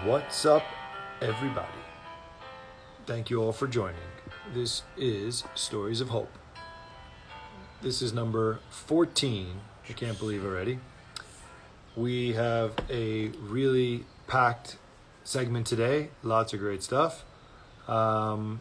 What's up, everybody? Thank you all for joining. This is Stories of Hope. This is number 14. I can't believe already. We have a really packed segment today. Lots of great stuff. Can't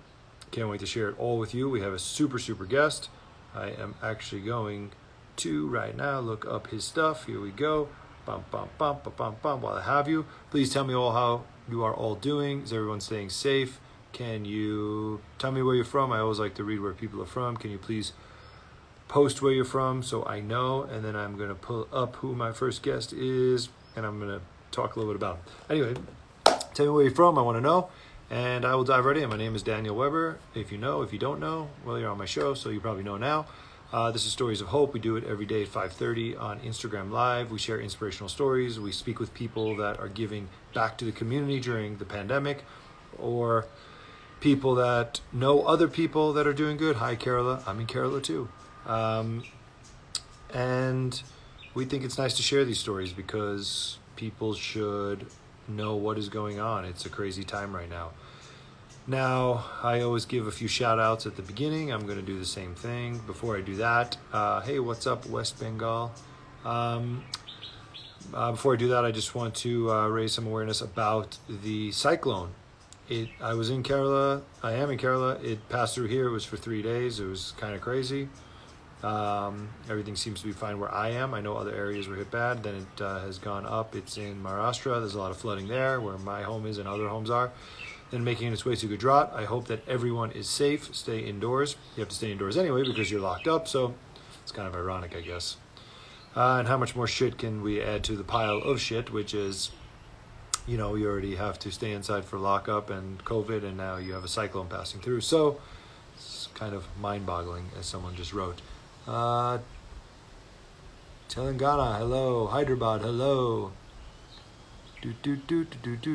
wait to share it all with you. We have a super guest. I am actually going to right now look up his stuff. Here we go. While I have you, please tell me all how you are all doing. Is everyone staying safe? Can you tell me where you're from? I always like to read where people are from. Can you please post where you're from so I know? And then I'm going to pull up who my first guest is, and I'm going to talk a little bit about him. Anyway, tell me where you're from. I want to know. And I will dive right in. My name is Daniel Weber. If you know, if you don't know, well, you're on my show, so you probably know now. This is Stories of Hope. We do it every day at 5:30 on Instagram Live. We share inspirational stories. We speak with people that are giving back to the community during the pandemic, or people that know other people that are doing good. Hi, Kerala. I'm in Kerala too. And we think it's nice to share these stories because people should know what is going on. It's a crazy time right now. Now, I always give a few shout outs at the beginning. I'm going to do the same thing. Before I do that, hey, what's up, West Bengal? Before I do that, I just want to raise some awareness about the cyclone. I was in Kerala. I am in Kerala. It passed through here. It was for 3 days. It was kind of crazy. Everything seems to be fine where I am. I know other areas were hit bad. Then it has gone up. It's in Maharashtra. There's a lot of flooding there where my home is and other homes are. Then making its way to Gujarat. I hope that everyone is safe. Stay indoors. You have to stay indoors anyway because you're locked up. So it's kind of ironic, I guess. And how much more shit can we add to the pile of shit, which is, you know, you already have to stay inside for lockup and COVID, and now you have a cyclone passing through. So it's kind of mind-boggling, as someone just wrote. Telangana, hello. Hyderabad, hello.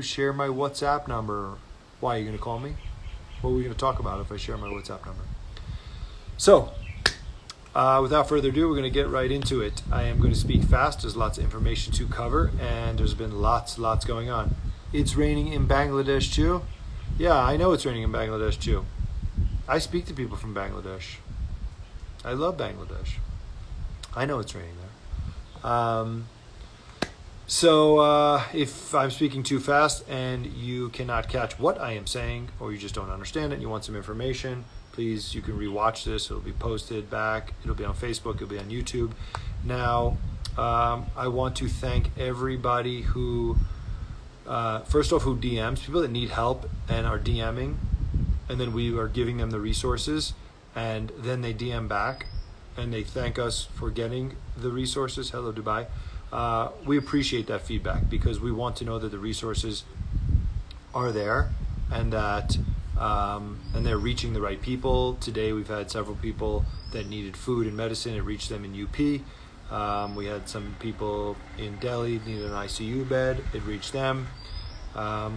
Share my WhatsApp number. Why are you going to call me? What are we going to talk about if I share my WhatsApp number? So, without further ado, we're going to get right into it. I am going to speak fast. There's lots of information to cover, and there's been lots going on. It's raining in Bangladesh too? Yeah, I know it's raining in Bangladesh too. I speak to people from Bangladesh. I love Bangladesh. I know it's raining there. So if I'm speaking too fast and you cannot catch what I am saying, or you just don't understand it and you want some information, please, you can rewatch this. It'll be posted back. It'll be on Facebook. It'll be on YouTube. Now, I want to thank everybody who, first off, who DMs, people that need help and are DMing, and then we are giving them the resources, and then they DM back, and they thank us for getting the resources. Hello, Dubai. We appreciate that feedback because we want to know that the resources are there and that and they're reaching the right people. Today we've had several people that needed food and medicine. It reached them in UP. We had some people in Delhi needed an ICU bed. It reached them.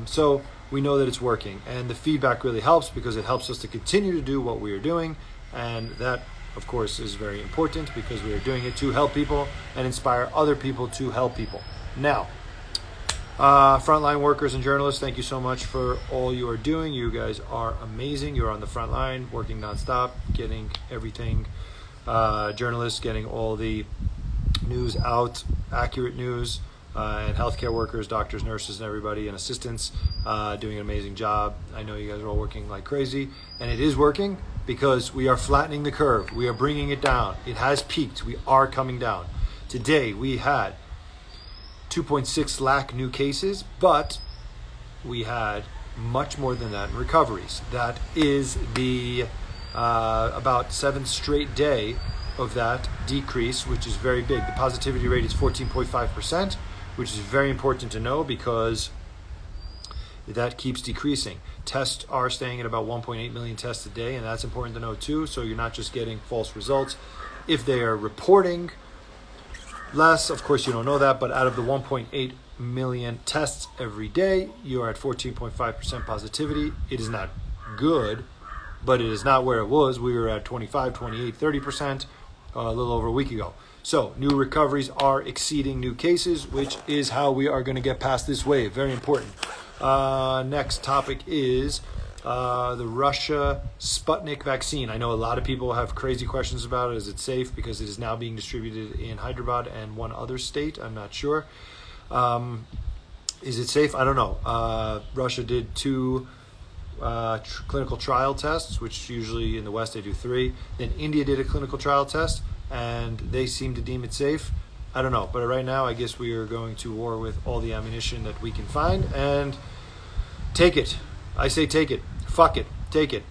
So we know that it's working, and the feedback really helps because it helps us to continue to do what we are doing, and that, of course, is very important because we are doing it to help people and inspire other people to help people. Now, frontline workers and journalists, thank you so much for all you are doing. You guys are amazing. You're on the front line, working nonstop, getting everything, journalists getting all the news out, accurate news, and healthcare workers, doctors, nurses, and everybody, and assistants, doing an amazing job. I know you guys are all working like crazy, and it is working because we are flattening the curve. We are bringing it down. It has peaked. We are coming down. Today, we had 2.6 lakh new cases, but we had much more than that in recoveries. That is the about 7th straight day of that decrease, which is very big. The positivity rate is 14.5%, which is very important to know because that keeps decreasing. Tests are staying at about 1.8 million tests a day, and that's important to know too, so you're not just getting false results. If they are reporting less, of course you don't know that, but out of the 1.8 million tests every day, you are at 14.5% positivity. It is not good, but it is not where it was. We were at 25, 28, 30% a little over a week ago. So new recoveries are exceeding new cases, which is how we are going to get past this wave. Very important. Next topic is the Russia Sputnik vaccine. I know a lot of people have crazy questions about it. Is it safe? Because it is now being distributed in Hyderabad and one other state. I'm not sure. Is it safe? I don't know. Russia did 2 clinical trial tests, which usually in the West they do 3. Then India did a clinical trial test, and they seem to deem it safe. I don't know. But right now, I guess we are going to war with all the ammunition that we can find and take it. I say take it. Fuck it. Take it.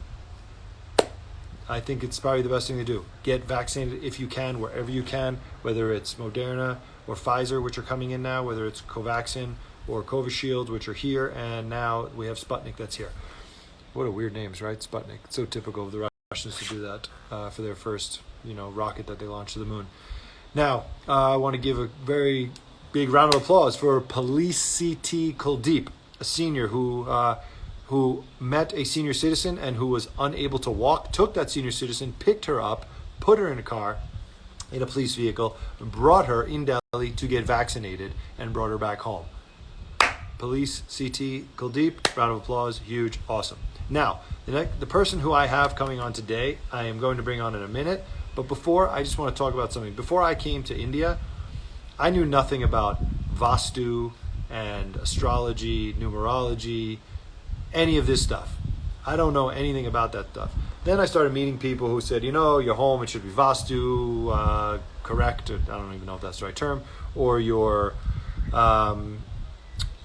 I think it's probably the best thing to do. Get vaccinated if you can, wherever you can, whether it's Moderna or Pfizer, which are coming in now, whether it's Covaxin or Covishield, which are here, and now we have Sputnik that's here. What a weird names, right? Sputnik. It's so typical of the Russians to do that for their first, rocket that they launched to the moon. Now, I want to give a very big round of applause for Police CT Kuldeep, a senior who met a senior citizen and who was unable to walk, took that senior citizen, picked her up, put her in a car, in a police vehicle, brought her in Delhi to get vaccinated, and brought her back home. Police CT Kuldeep, round of applause, huge, awesome. Now, the person who I have coming on today, I am going to bring on in a minute, but before, I just want to talk about something. Before I came to India, I knew nothing about Vastu and astrology, numerology, any of this stuff. I don't know anything about that stuff. Then I started meeting people who said, your home, it should be Vastu, correct, I don't even know if that's the right term, or your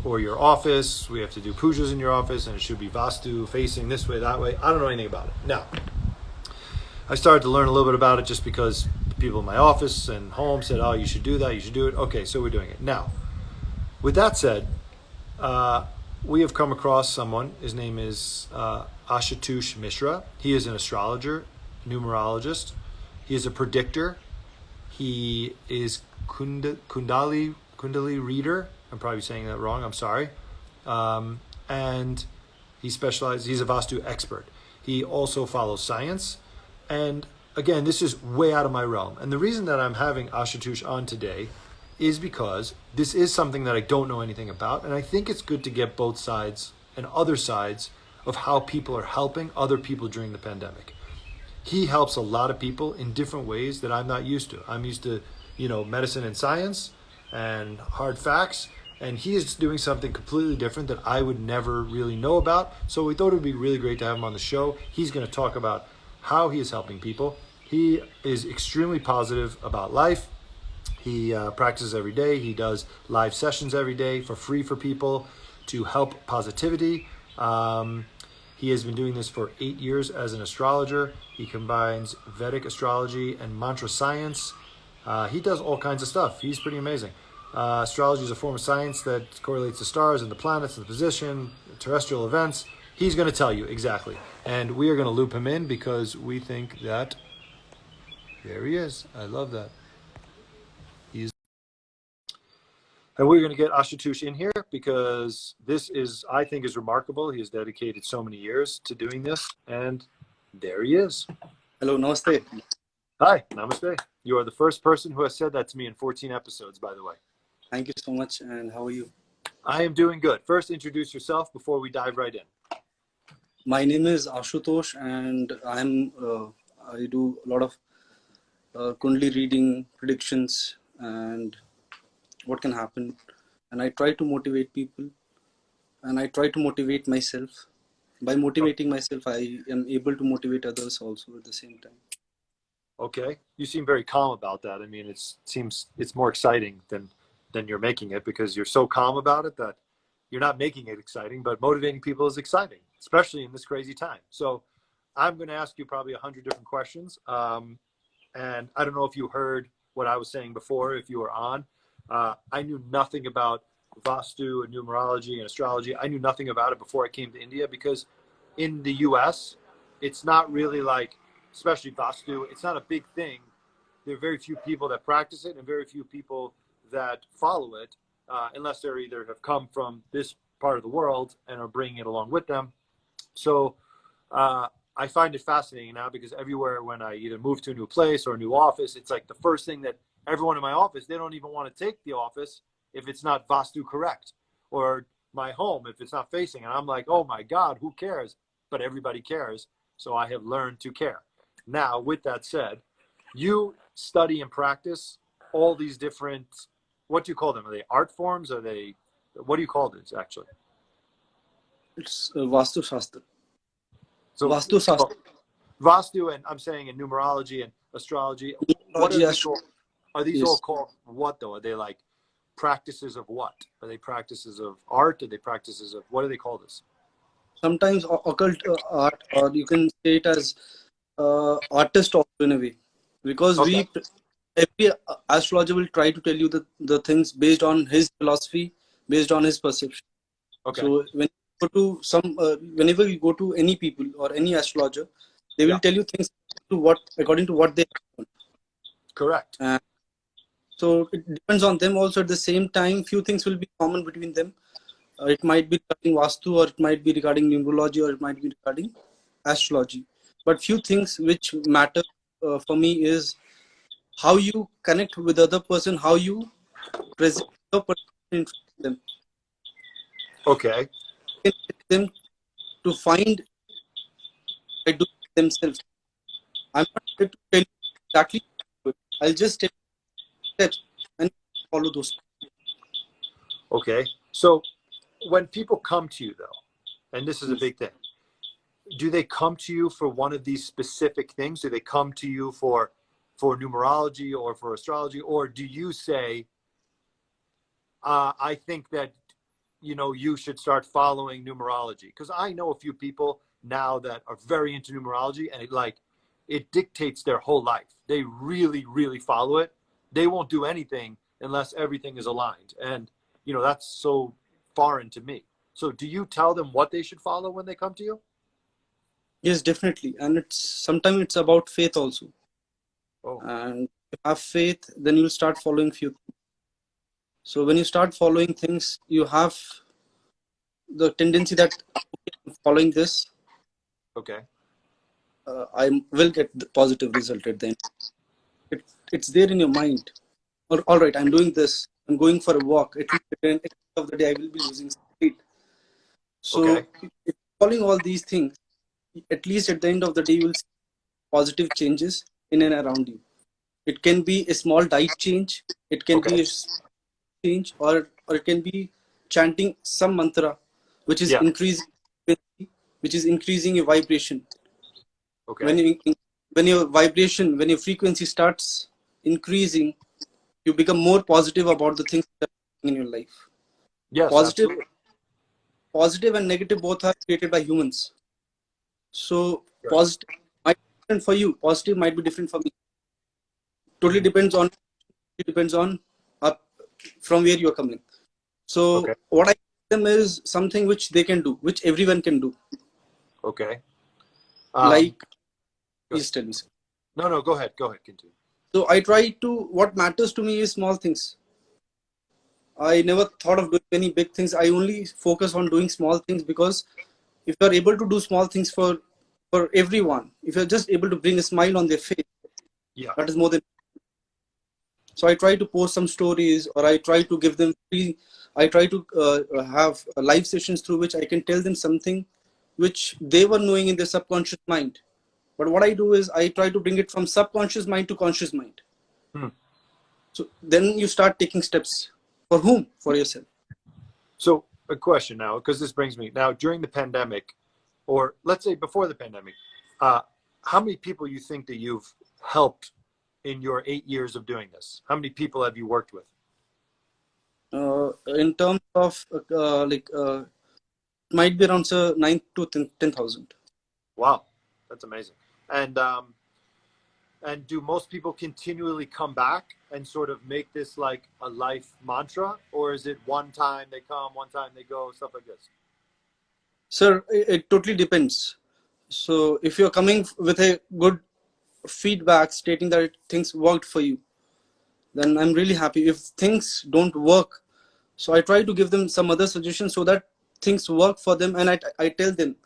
office, we have to do pujas in your office, and it should be Vastu, facing this way, that way. I don't know anything about it. Now, I started to learn a little bit about it just because people in my office and home said, oh, you should do that, you should do it. Okay, so we're doing it. Now, with that said, we have come across someone. His name is Ashutosh Mishra. He is an astrologer, numerologist. He is a predictor. He is Kundali reader. I'm probably saying that wrong. I'm sorry. And he's a Vastu expert. He also follows science. And again, this is way out of my realm. And the reason that I'm having Ashutosh on today is because this is something that I don't know anything about, and I think it's good to get both sides and other sides of how people are helping other people during the pandemic. He helps a lot of people in different ways that I'm not used to. I'm used to, medicine and science and hard facts, and he is doing something completely different that I would never really know about. So we thought it would be really great to have him on the show. He's going to talk about how he is helping people. He is extremely positive about life. He practices every day. He does live sessions every day for free for people to help positivity. He has been doing this for 8 years as an astrologer. He combines Vedic astrology and mantra science. He does all kinds of stuff. He's pretty amazing. Astrology is a form of science that correlates the stars and the planets and the position, terrestrial events. He's going to tell you exactly. And we are going to loop him in because we think that... There he is. I love that. And we're going to get Ashutosh in here because this I think is remarkable. He has dedicated so many years to doing this. And there he is. Hello, namaste. Hi, namaste. You are the first person who has said that to me in 14 episodes, by the way. Thank you so much. And how are you? I am doing good. First, introduce yourself before we dive right in. My name is Ashutosh, and I do a lot of Kundli reading, predictions, and what can happen. And I try to motivate people, and I try to motivate myself. By motivating myself, I am able to motivate others also at the same time. Okay. You seem very calm about that. I mean, it seems it's more exciting than you're making it because you're so calm about it that you're not making it exciting, but motivating people is exciting, especially in this crazy time. So I'm going to ask you probably 100 different questions. And I don't know if you heard what I was saying before, if you were on. I knew nothing about Vastu and numerology and astrology. I knew nothing about it before I came to India because in the US, it's not really like, especially Vastu, it's not a big thing. There are very few people that practice it and very few people that follow it, unless they're either have come from this part of the world and are bringing it along with them. So I find it fascinating now because everywhere when I either move to a new place or a new office, it's like the first thing that everyone in my office, they don't even want to take the office if it's not Vastu correct or my home if it's not facing. And I'm like, oh my God, who cares? But everybody cares. So I have learned to care. Now, with that said, you study and practice all these different, what do you call them? Are they art forms? Are they, what do you call this actually? It's Vastu Shastra. So, Vastu Shastra. Vastu, and I'm saying in numerology and astrology, what are these called? Are these all Yes. called what though? Are they like practices of what? Are they practices of art? Are they practices of, what do they call this? Sometimes occult art, or you can say it as artist also in a way, because Okay. every astrologer will try to tell you the things based on his philosophy, based on his perception. Okay. So when you go to whenever you go to any people or any astrologer, they will Yeah. tell you things according to what they want. Correct. And so it depends on them also. At the same time, few things will be common between them. It might be regarding Vastu, or it might be regarding numerology, or it might be regarding astrology. But few things which matter for me is how you connect with the other person, how you present your person in front of them, Okay. and get them to find by doing it themselves. I'm not here to tell you exactly what to do. I'll just take steps and follow those steps. Okay. So when people come to you though, and this is a Yes. big thing, do they come to you for one of these specific things? Do they come to you for numerology or for astrology, or do you say, I think that you should start following numerology? Because I know a few people now that are very into numerology, and it dictates their whole life. They really, really follow it. They won't do anything unless everything is aligned, and that's so foreign to me. So, do you tell them what they should follow when they come to you? Yes, definitely. And it's sometimes it's about faith also. Oh, And if you have faith, then you'll start following few things. So when you start following things, you have the tendency that, okay, I'm following this, okay. I will get the positive result at the end. It's there in your mind. Or all right, I'm doing this. I'm going for a walk. At least at the end of the day, I will be losing some weight. Okay. So if you're following all these things, at least at the end of the day, you will see positive changes in and around you. It can be a small diet change. It can Okay. be a change, or it can be chanting some mantra, which is Yeah. increasing, which is increasing your vibration. When Okay. you when your frequency starts increasing, you become more positive about the things that are happening in your life. Yes, Positive, absolutely. positive and negative both are created by humans. So Right. positive might be different for you. Positive might be different for me. Totally Mhm. depends on up from where you are coming. Okay. So what I tell them is something which they can do, which everyone can do. Okay. Like, Go ahead. please tell me, sir. No, no, go ahead. Go ahead. Continue. So I try to. What matters to me is small things. I never thought of doing any big things. I only focus on doing small things, because if you're able to do small things for everyone, if you're just able to bring a smile on their face, Yeah. that is more than. So I try to post some stories, or I try to give them free. I try to have live sessions through which I can tell them something which they were knowing in their subconscious mind. But what I do is I try to bring it from subconscious mind to conscious mind. Hmm. So then you start taking steps. For whom? For yourself. So, a question now, because this brings me now during the pandemic, or let's say before the pandemic, uh, how many people you think that you've helped in your 8 years of doing this? How many people have you worked with? In terms of it might be around 9 to 10,000. Wow, that's amazing. And do most people continually come back and sort of make this like a life mantra, or is it one time they come, one time they go, stuff like this? Sir, it totally depends. So if you're coming with a good feedback stating that things worked for you, then I'm really happy. If things don't work, so I try to give them some other suggestions so that things work for them, and I tell them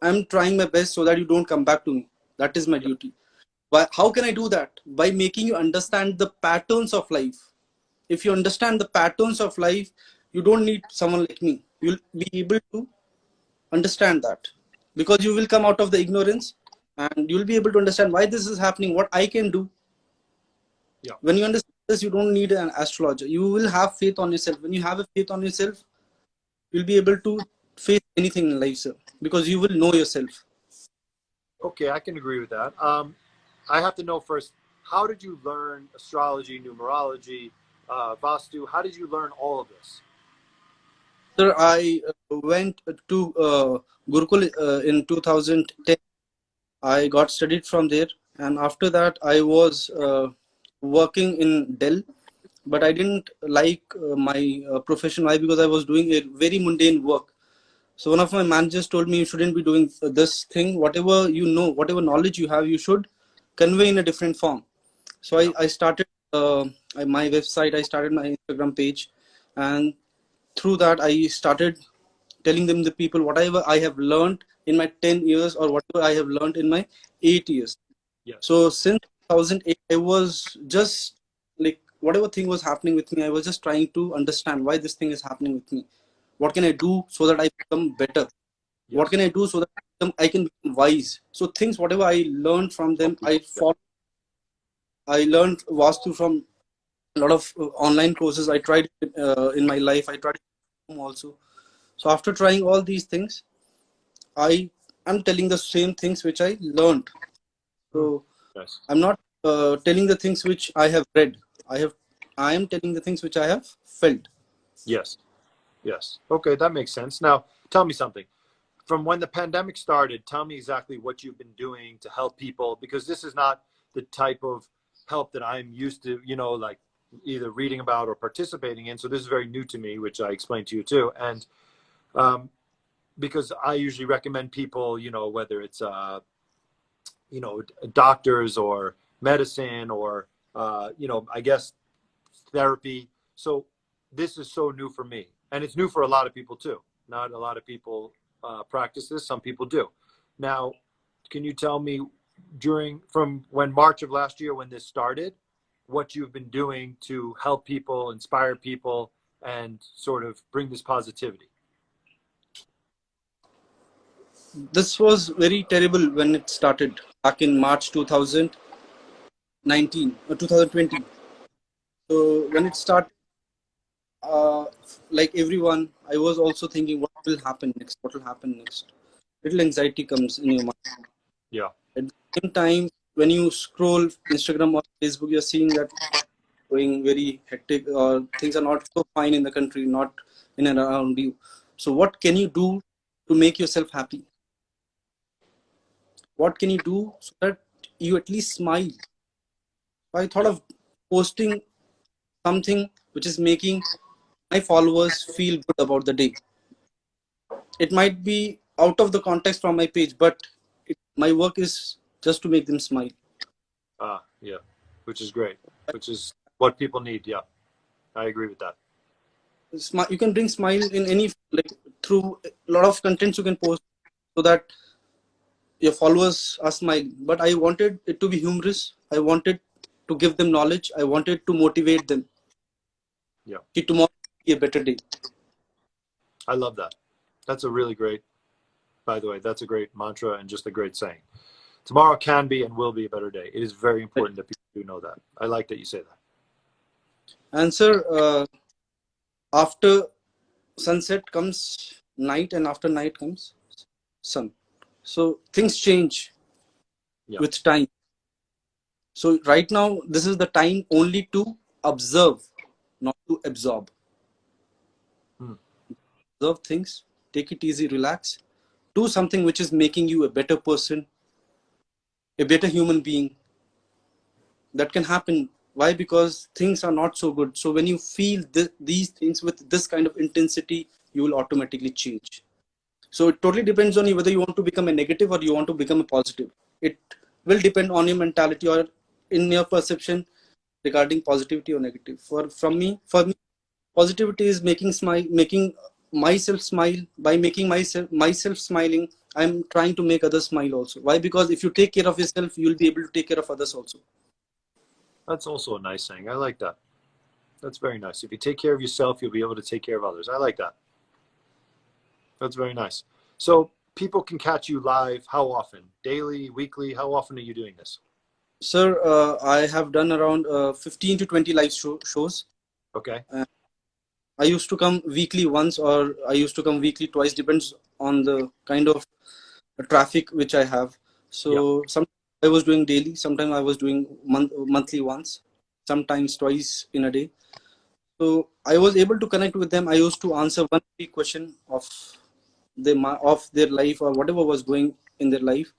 I'm trying my best so that you don't come back to me. That is my Yeah. duty. But how can I do that? By making you understand the patterns of life. If you understand the patterns of life, you don't need someone like me. you'll be able to understand that, because you will come out of the ignorance and you'll be able to understand why this is happening, what I can do. Yeah. When you understand this, you don't need an astrologer. You will have faith on yourself. When you have a faith on yourself, you'll be able to face anything in life, sir, because you will know yourself. Okay, I can agree with that. I have to know first, how did you learn astrology, numerology, Vastu? How did you learn all of this? Sir, I went to Gurukul in 2010. I got studied from there, and after that, I was working in Dell, but I didn't like my profession. Why? Because I was doing a very mundane work. So one of my managers told me, you shouldn't be doing this thing. Whatever you know, whatever knowledge you have, you should convey in a different form. So Yeah. I started my website. I started my Instagram page, and through that I started telling them, the people, whatever I have learned in my 10 years or whatever I have learned in my 8 years. Yes. So since 2008, I was just like, whatever thing was happening with me, I was just trying to understand why this thing is happening with me. What can I do so that I become better? What Yes. can I do so that I can become wise? So things, whatever I learned from them, Okay. Yeah. I learned Vastu from a lot of online courses. I tried in my life. I tried also. So after trying all these things, I am telling the same things which I learned. Hmm. So Yes. I'm not telling the things which I have read. I am telling the things which I have felt. Yes. Yes. Okay, that makes sense. Now, tell me something. From when the pandemic started, tell me exactly what you've been doing to help people, because this is not the type of help that I'm used to, like either reading about or participating in. So this is very new to me, which I explained to you too. And um, because I usually recommend people, whether it's, doctors or medicine or, I guess therapy. So this is so new for me, and it's new for a lot of people too. Not a lot of people practice this. Some people do. Now, can you tell me from when March of last year, when this started, what you've been doing to help people, inspire people, and sort of bring this positivity? This was very terrible when it started back in March 2019 or 2020. So when it started, uh, like everyone, I was also thinking, what will happen next? What will happen next? Little anxiety comes in your mind. Yeah. At the same time, when you scroll Instagram or Facebook, you're seeing that going very hectic, or things are not so fine in the country, not in and around you. So what can you do to make yourself happy? What can you do so that you at least smile? I thought Yeah. of posting something which is making my followers feel good about the day. It might be out of the context from my page, but my work is just to make them smile. Yeah. Which is great. Which is what people need. Yeah. I agree with that. You can bring smile in any, like, through a lot of contents you can post so that your followers are smiling. But I wanted it to be humorous. I wanted to give them knowledge. I wanted to motivate them. Yeah. Tomorrow will be a better day. I love that. That's a really great, by the way, that's a great mantra and just a great saying. Tomorrow can be and will be a better day. It is very important that people do know that. I like that you say that. Answer, after sunset comes night, and after night comes sun. So things change Yeah. with time. So right now, this is the time only to observe, not to absorb. Hmm. Observe things, take it easy, relax, do something which is making you a better person, a better human being. That can happen. Why? Because things are not so good. So when you feel these things with this kind of intensity, you will automatically change. So it totally depends on you whether you want to become a negative or you want to become a positive. It will depend on your mentality or in your perception regarding positivity or negative. For me, positivity is making myself smile. By making myself smiling, I'm trying to make others smile also. Why? Because if you take care of yourself, you'll be able to take care of others also. That's also a nice saying. I like that. That's very nice. If you take care of yourself, you'll be able to take care of others. I like that. That's very nice. So people can catch you live how often? Daily, weekly? How often are you doing this? Sir, I have done around 15 to 20 live shows. Okay. I used to come weekly once, or I used to come weekly twice, depends on the kind of traffic which I have. Yeah. So sometimes I was doing daily, sometimes I was doing monthly once, sometimes twice in a day. So I was able to connect with them. I used to answer one big question of their life, or whatever was going in their life.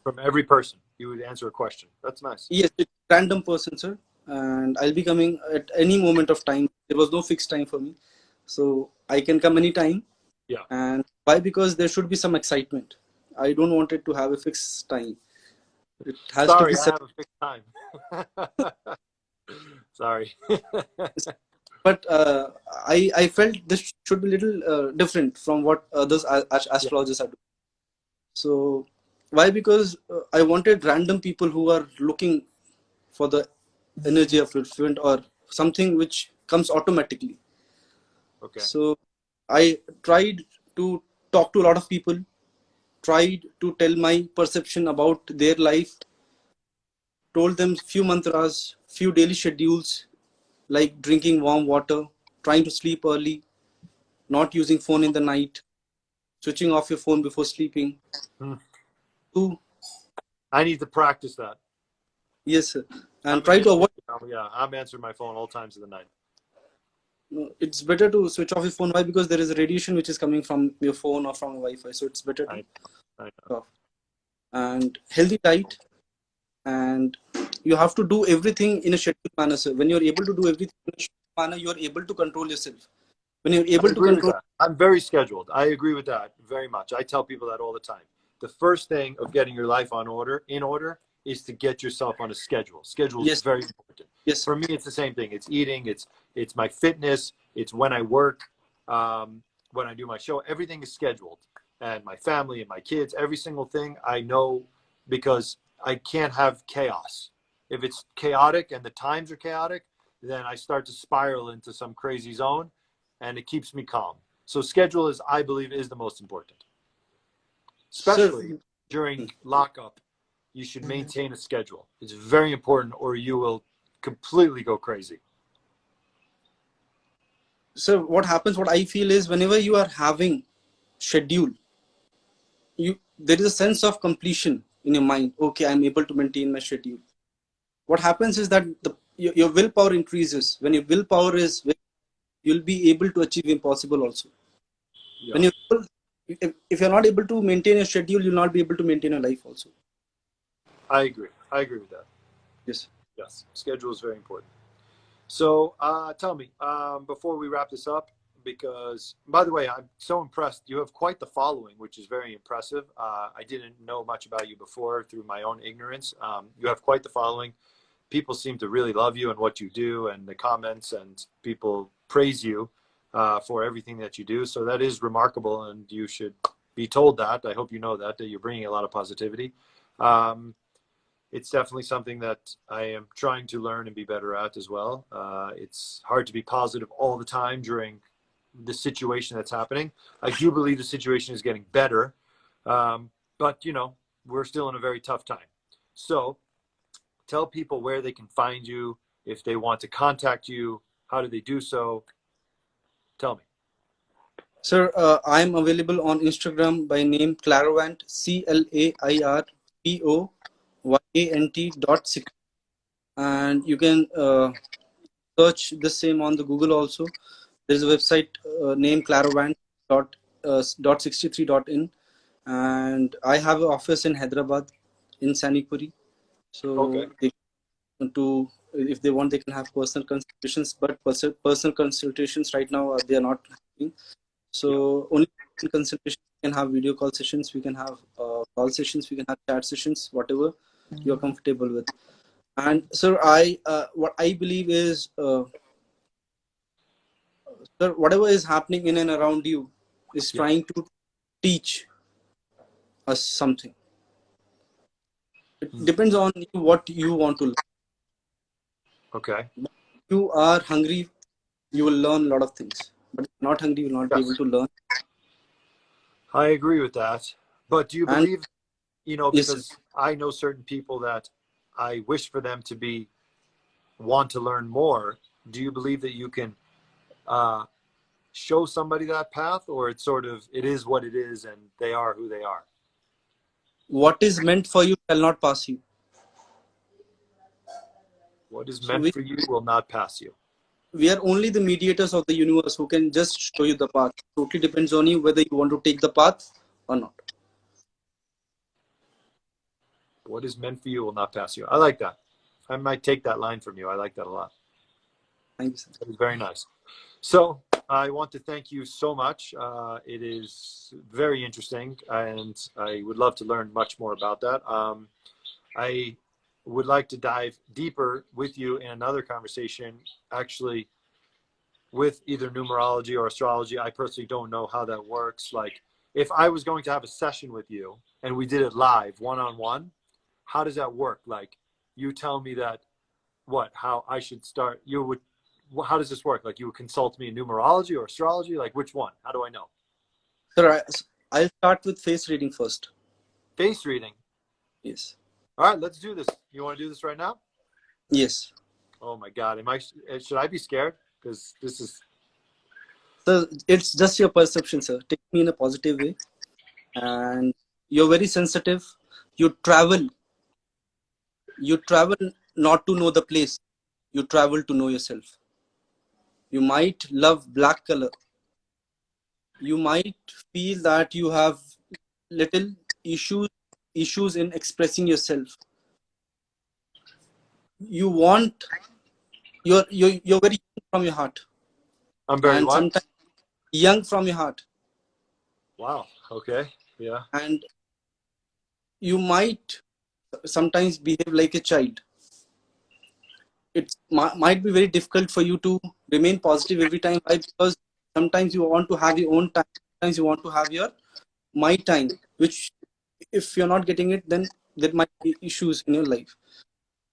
From every person, you would answer a question. That's nice. Yes, it's random person, sir, and I'll be coming at any moment of time. There was no fixed time for me, so I can come anytime. Yeah. And why? Because there should be some excitement. I don't want it to have a fixed time. It has to be Sorry, I set. have a fixed time. Sorry. But I felt this should be a little different from what others Yeah. astrologers are doing. So why? Because I wanted random people who are looking for the energy of fulfillment, or something which comes automatically. Okay. So I tried to talk to a lot of people, tried to tell my perception about their life, told them few mantras, few daily schedules, like drinking warm water, trying to sleep early, not using phone in the night, switching off your phone before sleeping. Hmm. To I need to practice that. yes, sir. I'm And gonna try get to avoid. yeah, I'm answering my phone all times of the night. It's better to switch off your phone. Why? Because there is a radiation which is coming from your phone or from Wi-Fi. So it's better to I know. off. And healthy diet, and you have to do everything in a scheduled manner, sir. When you're able to do everything in a scheduled manner, you're able to control yourself. When you're I able to agree with control, that. I'm very scheduled. I agree with that very much. I tell people that all the time. The first thing of getting your life in order is to get yourself on a schedule. Schedule is yes, very important. yes, For me, it's the same thing. It's eating. It's my fitness. It's when I work, when I do my show. Everything is scheduled, and my family and my kids. Every single thing I know, because I can't have chaos. If it's chaotic and the times are chaotic, then I start to spiral into some crazy zone, and it keeps me calm. So schedule is, I believe, is the most important, sir. especially during lockup. You should maintain a schedule. It's very important, or you will completely go crazy. So what happens? What I feel is, whenever you are having schedule, you there is a sense of completion in your mind. Okay, I'm able to maintain my schedule. What happens is that your willpower increases. When your willpower is, you'll be able to achieve impossible also. Yeah, When you if you're not able to maintain a schedule, you'll not be able to maintain a life also. I agree. I agree with that. Yes. Yes, schedule is very important. So tell me, before we wrap this up, because by the way, I'm so impressed. You have quite the following, which is very impressive. I didn't know much about you before through my own ignorance. You have quite the following. People seem to really love you and what you do, and the comments, and people praise you for everything that you do. So that is remarkable, and you should be told that. I hope you know that you're bringing a lot of positivity. It's definitely something that I am trying to learn and be better at as well. It's hard to be positive all the time during the situation that's happening. I do believe the situation is getting better, but we're still in a very tough time. So tell people where they can find you if they want to contact you. How do they do so? Tell me. Sir, I'm available on Instagram by name Clairvoyant, CLAIRPOYANT.6, and you can search the same on the Google also. There is a website named Clairvoyant dot 63.in, and I have an office in Hyderabad, in Sanipuri. Okay. So to if they want, they can have personal consultations, but personal consultations right now they are not happening. Yeah. So only consultations, we can have video call sessions, we can have call sessions, we can have chat sessions, whatever you're comfortable with. And sir, I what I believe is, sir, whatever is happening in and around you is Yeah. trying to teach us something. It Hmm. depends on you what you want to learn. Okay. If you are hungry, you will learn a lot of things. But if you're not hungry, you will not be able Yes. to learn. I agree with that. But do you And believe, yes, sir. because I know certain people that I wish for them to be want to learn more. Do you believe that you can uh, show somebody that path, or it's sort of it is what it is, and they are who they are? What is meant for you shall not pass you. What is So meant for you will not pass you. we are only the mediators of the universe who can just show you the path. Totally depends on you whether you want to take the path or not. What is meant for you will not pass you. I like that. I might take that line from you. I like that a lot. Thank you, sir. That was very nice. So I want to thank you so much. It is very interesting, and I would love to learn much more about that. I would like to dive deeper with you in another conversation, actually, with either numerology or astrology. I personally don't know how that works. Like, if I was going to have a session with you and we did it live, one on one, how does that work? Like, you tell me that how I should start. You would, how does this work? Like, you would consult me in numerology or astrology? Like, which one? How do I know? Sir, I'll start with face reading first. Face reading. Yes. All right, let's do this. You want to do this right now? Yes. Oh my God. Should I be scared? Because this is, So it's just your perception, sir. Take me in a positive way. And you're very sensitive. You travel. You travel not to know the place. You travel to know yourself. You might love black color. You might feel that you have little issues in expressing yourself. You want you're very young from your heart, I'm very and what? sometimes young from your heart, Wow. Okay. Yeah. and you might sometimes behave like a child. It might be very difficult for you to remain positive every time. Why? Because sometimes you want to have your own time, sometimes you want to have your my time, which if you're not getting it, then there might be issues in your life.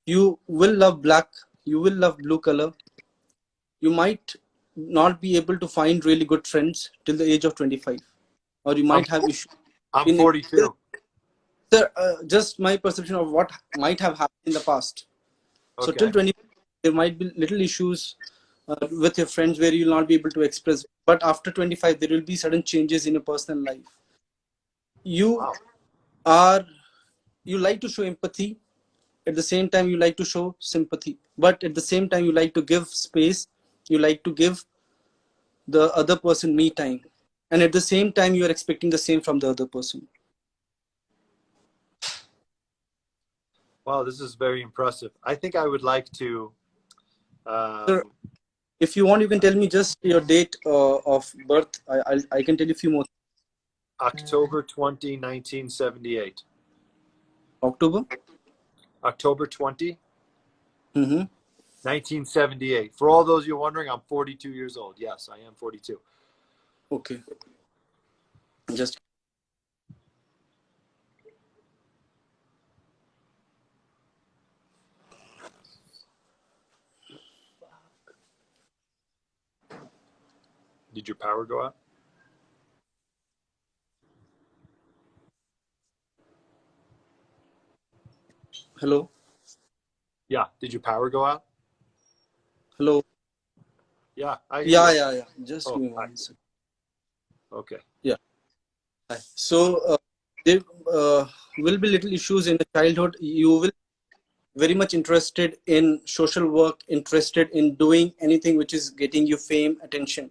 You will love black, you will love blue color. You might not be able to find really good friends till the age of 25, or you I'm might have issues I'm in 42. sir, just my perception of what might have happened in the past. So till Okay. 20, there might be little issues with your friends where you'll not be able to express. But after 25, there will be sudden changes in your personal life. You Wow. are you like to show empathy. At the same time, you like to show sympathy. But at the same time, you like to give space. You like to give the other person me time. And at the same time, you are expecting the same from the other person. Wow. This is very impressive. I think I would like to. Sir, Um, if you want, you can tell me just your date of birth. I can tell you a few more. October 20, 1978. October. October 20, Mm-hmm. 1978. For all those you're wondering, I'm 42 years old. Yes, I am 42. Okay. Just Did your power go out? hello. Yeah. Did your power go out? Hello. Yeah, I hear Yeah, you. yeah, yeah. Just Oh, give me hi. 1 second. Okay. Yeah. Hi. So there will be little issues in the childhood. You will very much interested in social work, interested in doing anything which is getting you fame, attention.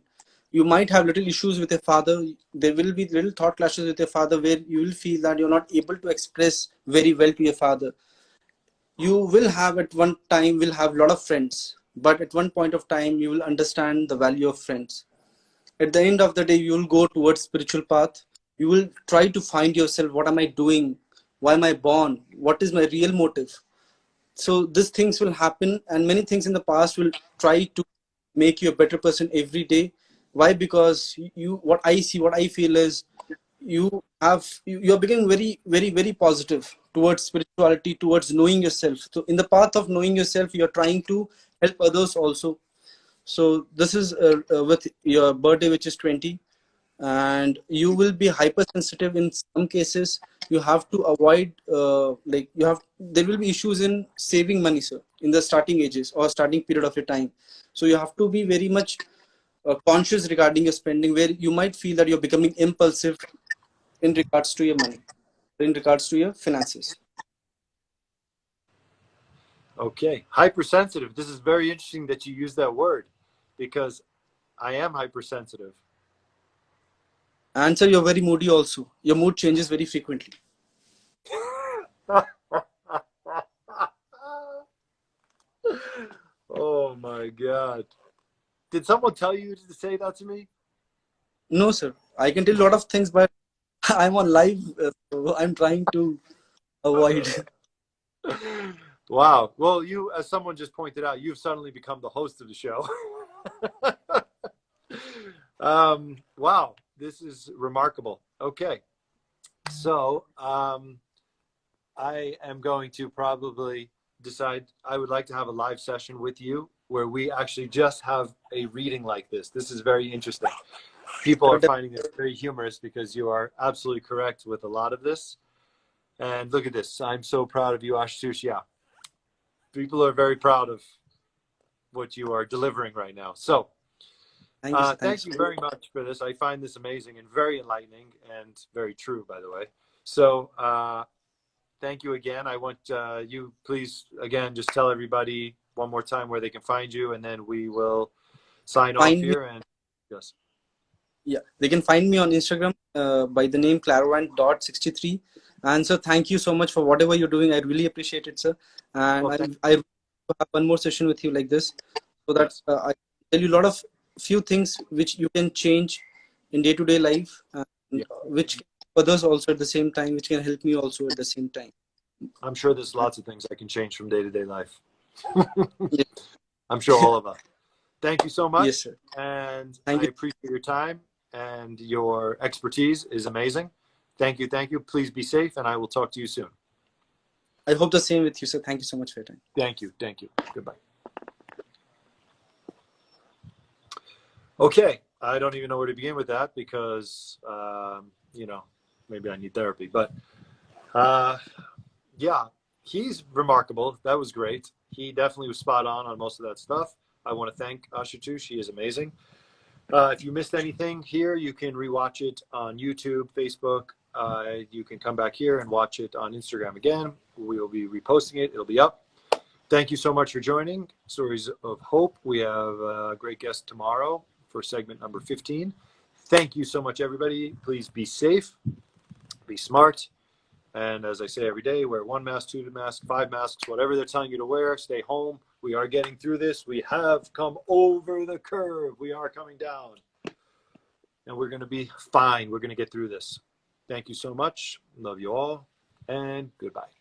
You might have little issues with your father. There will be little thought clashes with your father where you will feel that you're not able to express very well to your father. You will have at one time will have a lot of friends, but at one point of time you will understand the value of friends. At the end of the day, you will go towards spiritual path. You will try to find yourself. What am I doing? Why am I born? What is my real motive? So these things will happen, and many things in the past will try to make you a better person every day. Why? Because you what I see, what I feel is you're becoming very positive towards spirituality, towards knowing yourself. So in the path of knowing yourself, you're trying to help others also. So this is with your birthday, which is 20. and you will be hypersensitive in some cases. You have to avoid there will be issues in saving money, sir, in the starting ages or starting period of your time. So you have to be very much conscious regarding your spending, where you might feel that you're becoming impulsive in regards to your money, in regards to your finances. Okay, hypersensitive. This is very interesting that you use that word because I am hypersensitive. And sir, you're very moody also. Your mood changes very frequently. Oh my God. Did someone tell you to say that to me? No, sir. I can tell a lot of things, but I'm on live, so I'm trying to avoid. Wow. Well, you, as someone just pointed out, you've suddenly become the host of the show. Wow. This is remarkable. Okay. So, I am going to probably decide I would like to have a live session with you where we actually just have a reading like this. This is very interesting. People are finding this very humorous because you are absolutely correct with a lot of this. And look at this. I'm so proud of you, Ashutosh. Yeah. People are very proud of what you are delivering right now. So, Thank you, sir. thank you very much for this. I find this amazing and very enlightening and very true, by the way. So, thank you again. I want you, please, again, just tell everybody one more time where they can find you, and then we will sign off Find me. here. And yes. Yeah, they can find me on Instagram by the name clairvoyant.63. And so thank you so much for whatever you're doing. I really appreciate it, sir. And Well, I have one more session with you like this, so that yes. I tell you a lot of few things which you can change in day-to-day life, and Yeah. which can help others also at the same time, which can help me also at the same time. I'm sure there's lots of things I can change from day to day life. Yes, I'm sure all of us. Thank you so yes, much. sir. And Thank I you. appreciate your time, and your expertise is amazing. Thank you. Thank you. Please be safe, and I will talk to you soon. I hope the same with you, sir. Thank you so much for your time. Thank you. Thank you. Goodbye. Okay. I don't even know where to begin with that because, maybe I need therapy. But yeah, he's remarkable. That was great. He definitely was spot on most of that stuff. I want to thank Ashutosh. He is amazing. If you missed anything here, you can rewatch it on YouTube, Facebook. You can come back here and watch it on Instagram again. We will be reposting it. It'll be up. Thank you so much for joining Stories of Hope. We have a great guest tomorrow for segment number 15. Thank you so much, everybody. Please be safe, be smart, and as I say every day, wear 1 mask, 2 masks, 5 masks, whatever they're telling you to wear. Stay home. We are getting through this. We have come over the curve. We are coming down. And we're going to be fine. We're going to get through this. Thank you so much. Love you all. And goodbye.